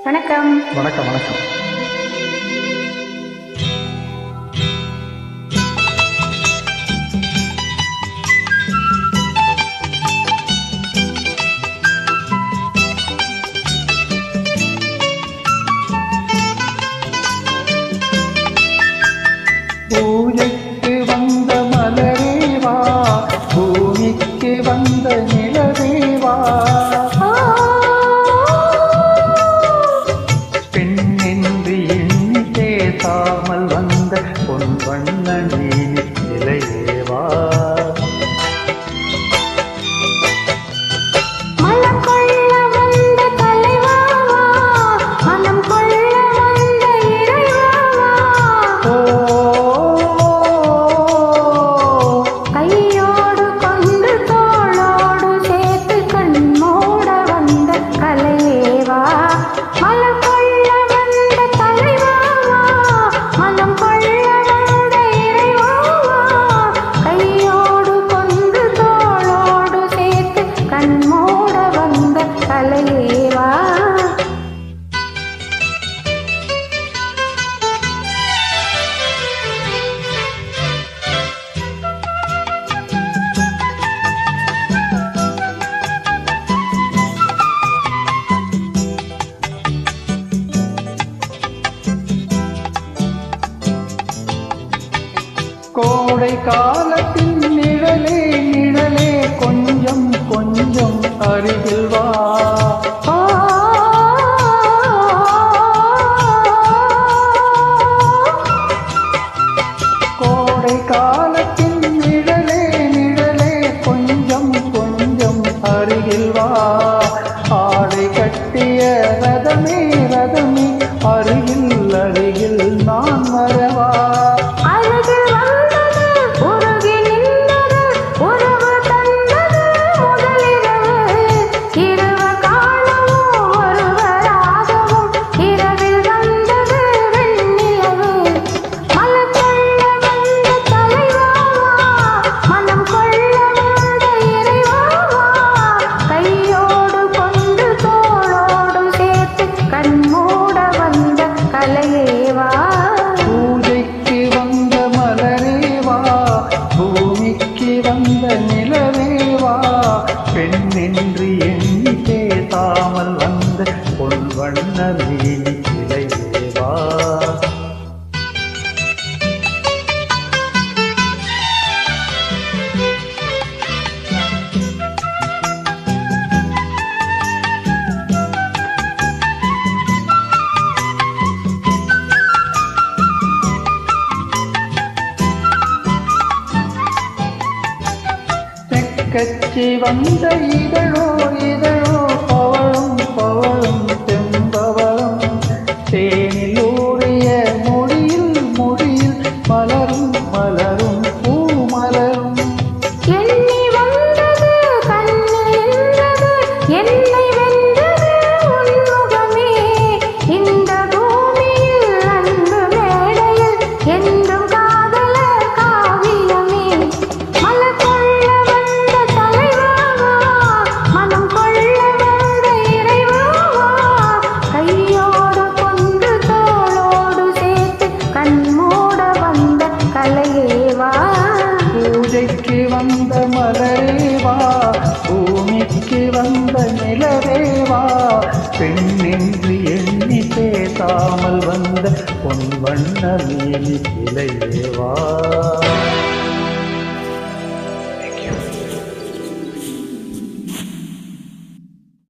வணக்கம். வணக்கம் வணக்கம். பூஜைக்கு வந்த மலரேவா, பூமிக்கு வந்த நிலவேவா, பெண் என்று எண்ணி பேசாமல் வந்த பொன் வண்ண நிலையேவா, கோடை காலத்தின் நிழலே நிழலே கொஞ்சம் கொஞ்சம் அருகில் வா, கோடை காலத்தின் நிழலே நிழலே கொஞ்சம் கொஞ்சம் அருகில் வா, ஆடை கட்டிய ரதமே ரதமே அருகில் அருகில் நான் வரவா, பூஜைக்கு வந்த மலரேவா, பூமிக்கு வந்த நிலவேவா, பெண் என்று எண்ணி பேசாமல் வந்த பொன் வண்ண நிலையேவா. கச்சி வந்த இதழோ இதழோ பவழும் பவழும் செம்பவளம், தேனில் ஊறிய மொழியில் மொழியில் மலரும் மலரும் பூ மலரும், எண்ணி வந்தது கண்ணில் நின்றது என்னை வென்றது உன்முகமே, இந்த பூமியில் அன்பு மேடையில் என்றும் காதலர் காவியமே, மலர் கொள்ள வந்த தலைவாவா, மனம் கொள்ள வந்த இறைவாவா, கையோடு கொண்டு தோளோடு சேர்த்து கண்மூட வந்த கலையேவா. பூஜைக்கு வந்த மலரேவா, பூமிக்கு வந்த நிலவேவா, பெண் என்று எண்ணி பேசாமல் வந்த பொன் வண்ண நிலையேவா.